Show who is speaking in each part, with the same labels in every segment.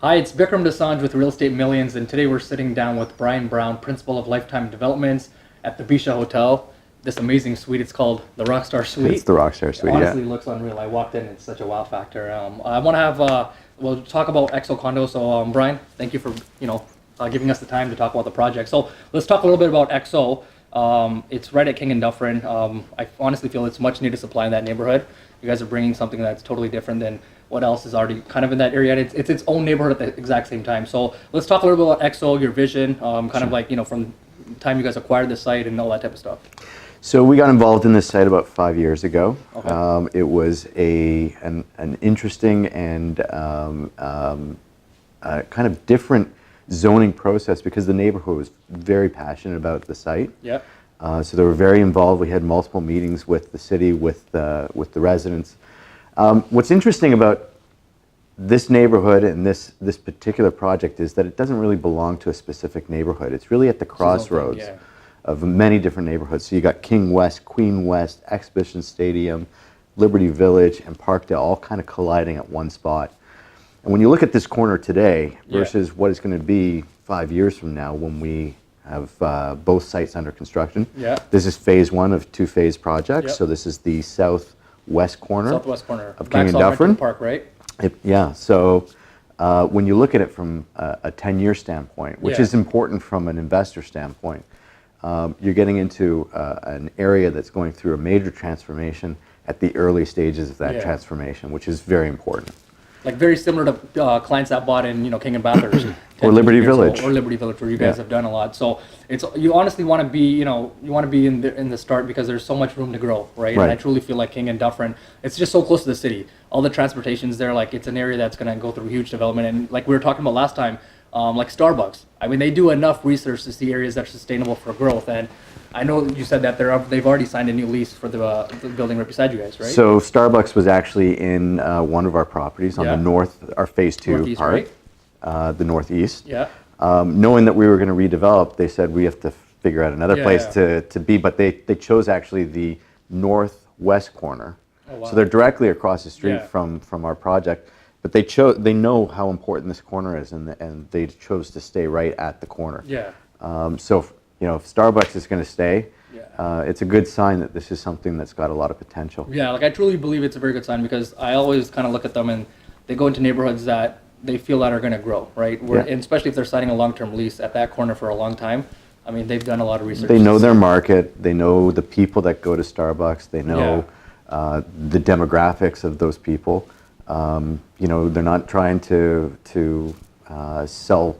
Speaker 1: Hi, it's Bikram Dosanjh with Real Estate Millions, and today we're sitting down with Brian Brown, Principal of Lifetime Developments at the Bisha Hotel. This amazing suite, it's called the Rockstar Suite.
Speaker 2: It's the Rockstar Suite,
Speaker 1: Honestly,
Speaker 2: yeah.
Speaker 1: looks unreal. I walked in, it's such a wow factor. I want to we'll talk about EXO Condos. So, Brian, thank you for, giving us the time to talk about the project. So let's talk a little bit about EXO. It's right at King and Dufferin. I honestly feel it's much needed supply in that neighborhood. You guys are bringing something that's totally different than what else is already kind of in that area. And it's its own neighborhood at the exact same time. So let's talk a little bit about EXO, your vision, from the time you guys acquired the site and all that type of stuff.
Speaker 2: So we got involved in this site about 5 years ago.
Speaker 1: Okay.
Speaker 2: It was an interesting and kind of different zoning process because the neighborhood was very passionate about the site.
Speaker 1: Yeah.
Speaker 2: So they were very involved. We had multiple meetings with the city, with the residents. What's interesting about this neighborhood and this particular project is that it doesn't really belong to a specific neighborhood. It's really at the crossroads of many different neighborhoods. So you got King West, Queen West, Exhibition Stadium, Liberty Village, and Parkdale all kind of colliding at one spot. And when you look at this corner today versus what it's going to be 5 years from now when we have both sites under construction.
Speaker 1: Yeah.
Speaker 2: This is phase one of two-phase projects.
Speaker 1: Yep.
Speaker 2: So this is the southwest corner of King and Dufferin.
Speaker 1: Park, right?
Speaker 2: So when you look at it from a 10-year standpoint, which is important from an investor standpoint, you're getting into an area that's going through a major transformation at the early stages of that transformation, which is very important.
Speaker 1: Like very similar to clients that bought in, King and Bathurst.
Speaker 2: Or Liberty Village.
Speaker 1: Or Liberty Village, where you guys have done a lot. So you honestly want to be, you want to be in the start because there's so much room to grow, right? And I truly feel like King and Dufferin, it's just so close to the city. All the transportation's there, like it's an area that's going to go through huge development. And like we were talking about last time, like Starbucks. I mean, they do enough research to see areas that are sustainable for growth. And I know you said that they've already signed a new lease for the building right beside you guys, right?
Speaker 2: So Starbucks was actually in one of our properties on the north, our phase two
Speaker 1: Northeast,
Speaker 2: part,
Speaker 1: right?
Speaker 2: the northeast.
Speaker 1: Yeah.
Speaker 2: Knowing that we were going to redevelop, they said we have to figure out another place to be, but they chose actually the northwest corner.
Speaker 1: Oh, wow.
Speaker 2: So they're directly across the street from our project, but they know how important this corner is, and they chose to stay right at the corner.
Speaker 1: Yeah.
Speaker 2: So if Starbucks is going to stay, it's a good sign that this is something that's got a lot of potential.
Speaker 1: Yeah, like I truly believe it's a very good sign because I always kind of look at them and they go into neighborhoods that they feel that are going to grow, right? And especially if they're signing a long-term lease at that corner for a long time. I mean, they've done a lot of research.
Speaker 2: They know their market. They know the people that go to Starbucks. They know the demographics of those people. They're not trying to sell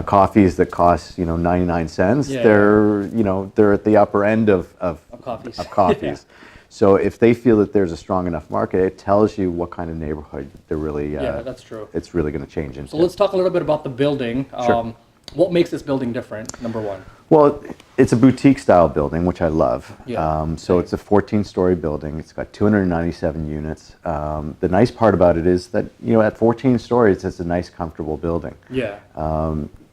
Speaker 2: coffees that cost 99 cents. They're at the upper end of coffees. So if they feel that there's a strong enough market, it tells you what kind of neighborhood they're really
Speaker 1: that's true.
Speaker 2: It's really going to change into.
Speaker 1: So let's talk a little bit about the building.
Speaker 2: Sure.
Speaker 1: What makes this building different, number one?
Speaker 2: Well, it's a boutique style building, which I love. So it's a 14-story building. It's got 297 units. The nice part about it is that, at 14 stories, it's a nice, comfortable building.
Speaker 1: Yeah.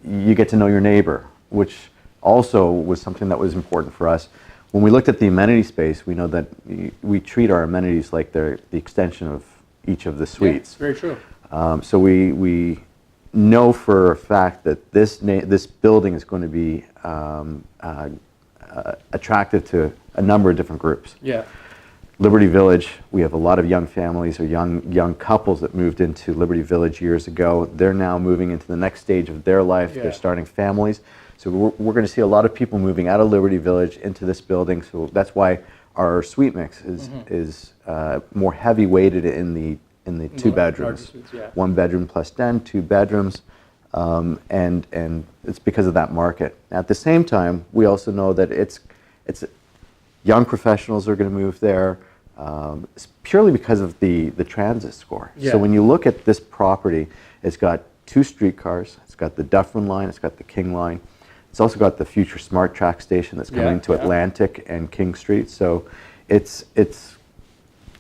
Speaker 2: You get to know your neighbor, which also was something that was important for us. When we looked at the amenity space, we know that we treat our amenities like they're the extension of each of the suites.
Speaker 1: Yeah, very true.
Speaker 2: So we know for a fact that this building is going to be attractive to a number of different groups.
Speaker 1: Yeah.
Speaker 2: Liberty Village, we have a lot of young families or young couples that moved into Liberty Village years ago. They're now moving into the next stage of their life. They're starting families. So we're going to see a lot of people moving out of Liberty Village into this building. So that's why our suite mix is more heavy weighted in the two bedrooms.
Speaker 1: Suites,
Speaker 2: 1 bedroom plus den, 2 bedrooms. And it's because of that market. At the same time, we also know that it's young professionals are going to move there purely because of the transit score. So when you look at this property, it's got 2 streetcars. It's got the Dufferin line. It's got the King line. It's also got the future Smart Track station that's coming to Atlantic and King Street. So it's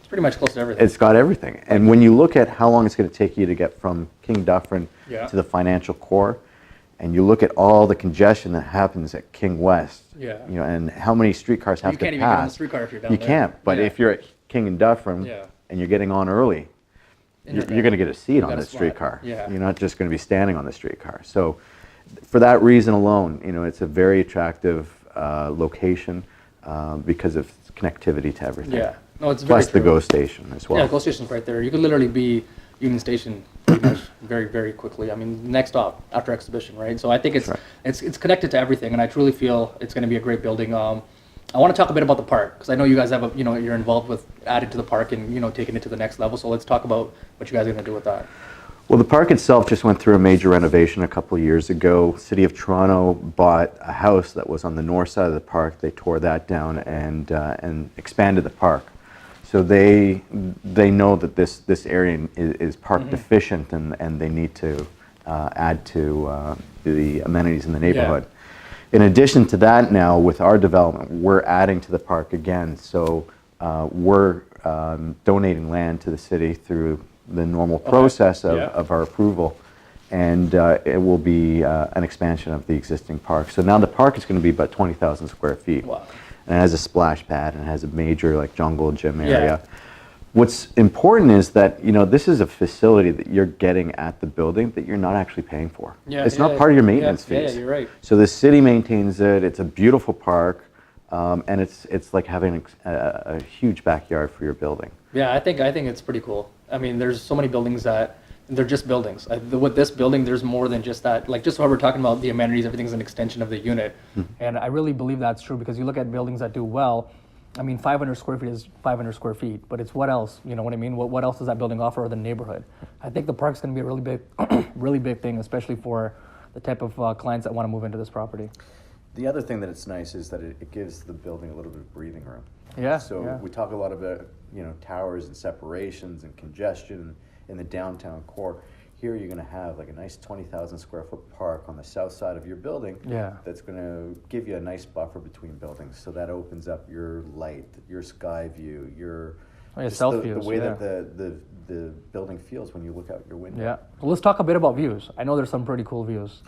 Speaker 1: pretty much close to everything.
Speaker 2: It's got everything. And when you look at how long it's going to take you to get from King Dufferin to the financial core, and you look at all the congestion that happens at King West, and how many streetcars have to pass.
Speaker 1: You can't even get on the streetcar if you're down there.
Speaker 2: You can't. But if you're at King and Dufferin and you're getting on early, you're going to get a seat on
Speaker 1: got a
Speaker 2: the
Speaker 1: spot.
Speaker 2: streetcar.
Speaker 1: Yeah.
Speaker 2: You're not just going to be standing on the streetcar. So for that reason alone, it's a very attractive location because of connectivity to everything.
Speaker 1: Yeah. No, it's very
Speaker 2: Plus the
Speaker 1: true.
Speaker 2: GO station as well.
Speaker 1: Yeah, GO station's right there. You could literally be Union Station pretty much very, very quickly. I mean, next stop after exhibition, right? So I think it's
Speaker 2: Right.
Speaker 1: it's connected to everything, and I truly feel it's going to be a great building. I want to talk a bit about the park because I know you guys have you're involved with adding to the park and taking it to the next level. So let's talk about what you guys are going to do with that.
Speaker 2: Well, the park itself just went through a major renovation a couple of years ago. City of Toronto bought a house that was on the north side of the park. They tore that down and expanded the park. So they know that this area is park deficient and they need to add to the amenities in the neighborhood. In addition to that, now with our development, we're adding to the park again. So we're donating land to the city through the normal process of our approval, and it will be an expansion of the existing park. So now the park is going to be about 20,000 square feet.
Speaker 1: Wow.
Speaker 2: And it has a splash pad and it has a major jungle gym area. What's important is that this is a facility that you're getting at the building that you're not actually paying for. It's not part of your maintenance fees.
Speaker 1: Yeah, you're right.
Speaker 2: So the city maintains it. It's a beautiful park, and it's like having a huge backyard for your building.
Speaker 1: Yeah, I think it's pretty cool. I mean, there's so many buildings that they're just buildings. With this building, there's more than just that. Like just what we're talking about, the amenities, everything's an extension of the unit. And I really believe that's true because you look at buildings that do well. I mean, 500 square feet is 500 square feet, but it's what else? You know what I mean? What else does that building offer the neighborhood? I think the park's going to be a really big, really big thing, especially for the type of clients that want to move into this property.
Speaker 2: The other thing that it's nice is that it gives the building a little bit of breathing room.
Speaker 1: Yeah.
Speaker 2: So we talk a lot about towers and separations and congestion in the downtown core. Here you're going to have a nice 20,000 square foot park on the south side of your building.
Speaker 1: Yeah.
Speaker 2: That's going to give you a nice buffer between buildings. So that opens up your light, your sky view, your
Speaker 1: south views.
Speaker 2: The way that the building feels when you look out your window.
Speaker 1: Yeah. Well, let's talk a bit about views. I know there's some pretty cool views.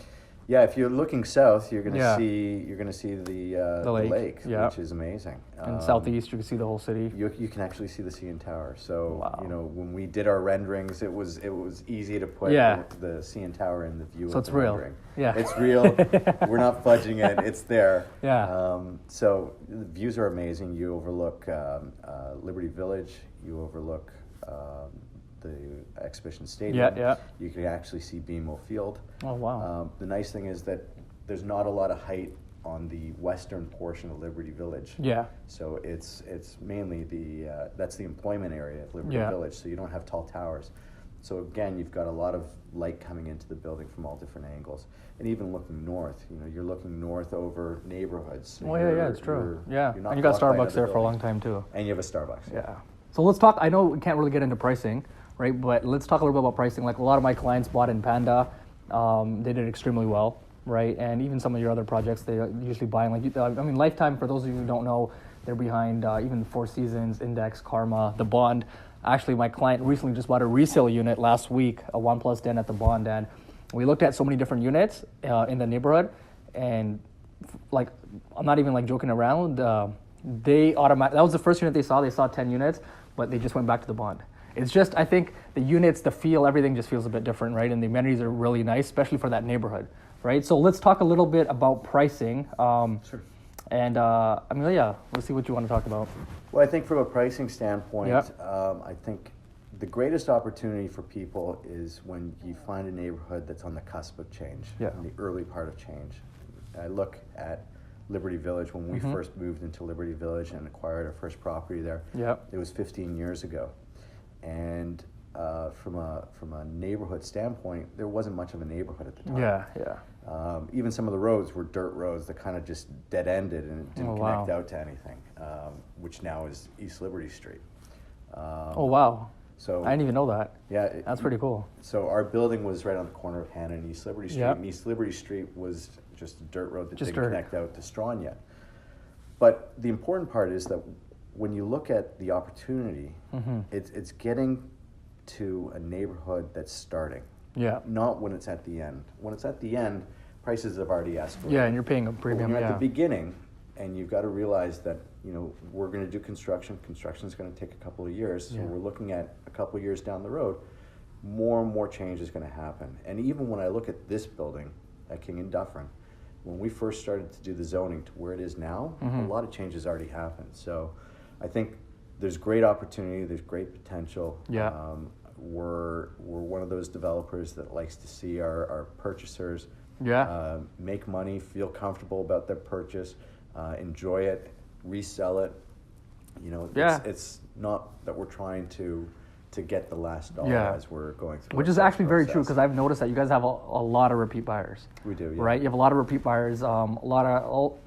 Speaker 2: Yeah, if you're looking south, you're going to see the lake, which is amazing.
Speaker 1: And southeast, you can see the whole city.
Speaker 2: You can actually see the CN Tower. So
Speaker 1: Wow.
Speaker 2: when we did our renderings, it was easy to put the CN Tower in the view.
Speaker 1: So
Speaker 2: of
Speaker 1: it's
Speaker 2: the
Speaker 1: real.
Speaker 2: rendering.
Speaker 1: Yeah.
Speaker 2: It's real. We're not fudging it. It's there.
Speaker 1: Yeah.
Speaker 2: So the views are amazing. You overlook Liberty Village. You overlook the exhibition stadium.
Speaker 1: Yeah.
Speaker 2: You can actually see BMO Field.
Speaker 1: Oh, wow.
Speaker 2: The nice thing is that there's not a lot of height on the western portion of Liberty Village.
Speaker 1: Yeah.
Speaker 2: So it's mainly that's the employment area of Liberty Village. So you don't have tall towers. So again, you've got a lot of light coming into the building from all different angles. And even looking north, you're looking north over neighborhoods.
Speaker 1: Oh, yeah, it's true. Yeah.
Speaker 2: You're not
Speaker 1: And you got
Speaker 2: blocked by
Speaker 1: Starbucks there
Speaker 2: another
Speaker 1: for a
Speaker 2: building.
Speaker 1: long time, too.
Speaker 2: And you have a Starbucks.
Speaker 1: Yeah. So let's talk. I know we can't really get into pricing, right? But let's talk a little bit about pricing. Like a lot of my clients bought in Panda. They did extremely well, right? And even some of your other projects, they usually buy in. I mean, Lifetime, for those of you who don't know, they're behind even Four Seasons, Index, Karma, The Bond. Actually, my client recently just bought a resale unit last week, a 1+10 at The Bond. And we looked at so many different units in the neighborhood. And I'm not even joking around. That was the first unit they saw. They saw 10 units, but they just went back to The Bond. It's just, I think the units, the feel, everything just feels a bit different, right? And the amenities are really nice, especially for that neighborhood, right? So let's talk a little bit about pricing.
Speaker 2: Sure.
Speaker 1: And let's see what you want to talk about.
Speaker 2: Well, I think from a pricing standpoint,
Speaker 1: Yep.
Speaker 2: I think the greatest opportunity for people is when you find a neighborhood that's on the cusp of change,
Speaker 1: Yeah.
Speaker 2: in the early part of change. I look at Liberty Village when we first moved into Liberty Village and acquired our first property there.
Speaker 1: Yep.
Speaker 2: It was 15 years ago. And from a neighborhood standpoint, there wasn't much of a neighborhood at the time.
Speaker 1: Yeah.
Speaker 2: Even some of the roads were dirt roads that kind of just dead-ended and it didn't connect out to anything, which now is East Liberty Street.
Speaker 1: Oh, wow.
Speaker 2: So
Speaker 1: I didn't even know that.
Speaker 2: Yeah.
Speaker 1: That's pretty cool.
Speaker 2: So our building was right on the corner of Hannah and East Liberty Street.
Speaker 1: Yep.
Speaker 2: And East Liberty Street was just a dirt road that
Speaker 1: Just
Speaker 2: didn't
Speaker 1: dirt.
Speaker 2: connect out to Strawn yet. But the important part is that when you look at the opportunity, it's getting to a neighborhood that's starting.
Speaker 1: Yeah.
Speaker 2: Not when it's at the end. When it's at the end, prices have already escalated.
Speaker 1: Yeah, and you're paying a
Speaker 2: But
Speaker 1: premium.
Speaker 2: when you're
Speaker 1: Yeah.
Speaker 2: at the beginning, and you've got to realize that we're going to do construction. Construction is going to take a couple of years, so
Speaker 1: Yeah.
Speaker 2: we're looking at a couple of years down the road. more and more change is going to happen. And even when I look at this building at King and Dufferin, when we first started to do the zoning to where it is now, a lot of changes already happened. So I think there's great opportunity, there's great potential.
Speaker 1: Yeah.
Speaker 2: We're one of those developers that likes to see our purchasers make money, feel comfortable about their purchase, enjoy it, resell it. You know, it's not that we're trying to get the last dollar as we're going through.
Speaker 1: Which is actually very true, because I've noticed that you guys have a lot of repeat buyers.
Speaker 2: We do, yeah.
Speaker 1: Right? You have a lot of repeat buyers.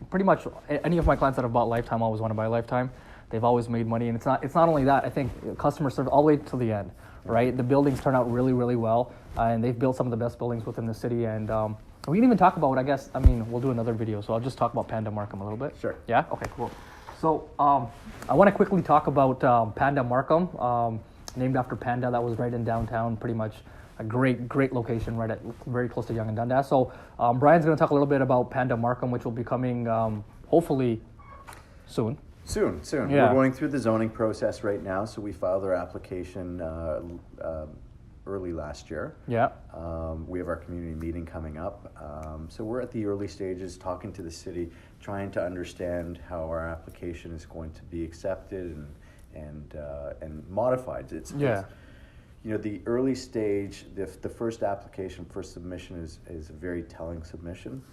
Speaker 1: Pretty much any of my clients that have bought Lifetime always want to buy Lifetime. They've always made money, and it's not only that. I think customer service all the way to the end, right? The buildings turn out really, really well, and they've built some of the best buildings within the city. And we can even talk about, we'll do another video, so I'll just talk about Panda Markham a little bit.
Speaker 2: Sure.
Speaker 1: Yeah? Okay, cool. So I want to quickly talk about Panda Markham, named after Panda. That was right in downtown, pretty much a great location, right at very close to Yonge and Dundas. So Brian's going to talk a little bit about Panda Markham, which will be coming hopefully soon.
Speaker 2: Soon.
Speaker 1: Yeah.
Speaker 2: We're going through the zoning process right now, so we filed our application early last year.
Speaker 1: Yeah.
Speaker 2: We have our community meeting coming up. So we're at the early stages, talking to the city, trying to understand how our application is going to be accepted and modified. It's you know, the early stage, the first application, first submission is a very telling submission.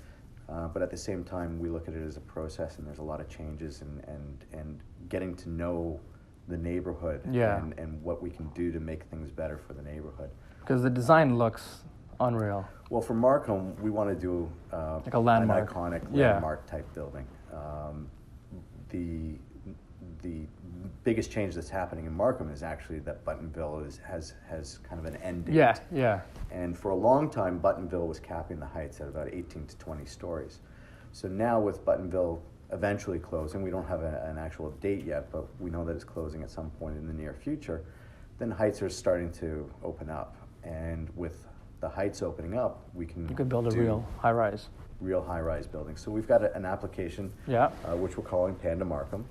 Speaker 2: But at the same time, we look at it as a process, and there's a lot of changes and getting to know the neighborhood and what we can do to make things better for the neighborhood.
Speaker 1: Because the design looks unreal.
Speaker 2: Well, for Markham, we want to do
Speaker 1: like a landmark.
Speaker 2: an iconic landmark type building. The biggest change that's happening in Markham is actually that Buttonville has kind of an end date.
Speaker 1: Yeah.
Speaker 2: And for a long time, Buttonville was capping the heights at about 18 to 20 stories. So now with Buttonville eventually closing, we don't have an actual date yet, but we know that it's closing at some point in the near future, then heights are starting to open up. And with the heights opening up, you could
Speaker 1: build a real high-rise.
Speaker 2: Real high-rise building. So we've got an application, which we're calling Panda Markham,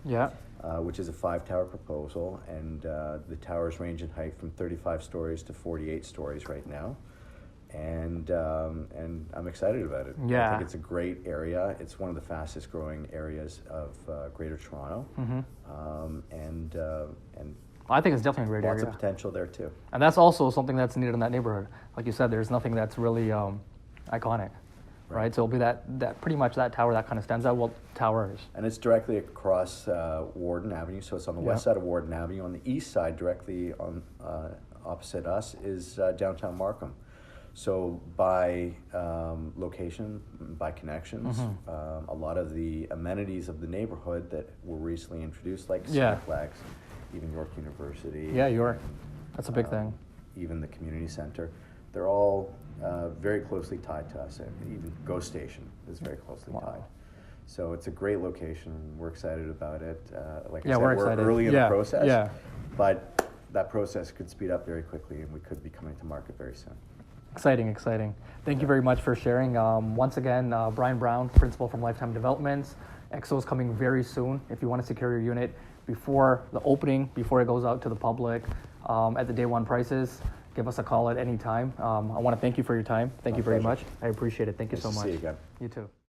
Speaker 2: which is a 5-tower proposal, and the towers range in height from 35 stories to 48 stories right now, and I'm excited about it. I think it's a great area. It's one of the fastest growing areas of Greater Toronto, and
Speaker 1: I think it's definitely a great area.
Speaker 2: Lots of potential there too.
Speaker 1: And that's also something that's needed in that neighborhood. Like you said, there's nothing that's really iconic. Right, so it'll be that pretty much that tower that kind of stands out. Well, towers.
Speaker 2: And it's directly across Warden Avenue, so it's on the west side of Warden Avenue. On the east side, directly on opposite us, is downtown Markham. So by location, by connections, a lot of the amenities of the neighborhood that were recently introduced, like Cineplex, even York University.
Speaker 1: Yeah, York. That's a big thing.
Speaker 2: Even the community center. They're all very closely tied to us. And even Go Station is very closely tied. So it's a great location. We're excited about it. Like I said, we're early in the process. But that process could speed up very quickly, and we could be coming to market very soon.
Speaker 1: Exciting. Thank you very much for sharing. Once again, Brian Brown, principal from Lifetime Developments. EXO is coming very soon. If you want to secure your unit before the opening, before it goes out to the public, at the day one prices, give us a call at any time. I want to thank you for your time. Thank you very much. I appreciate it. Thank you so much.
Speaker 2: See you again.
Speaker 1: You too.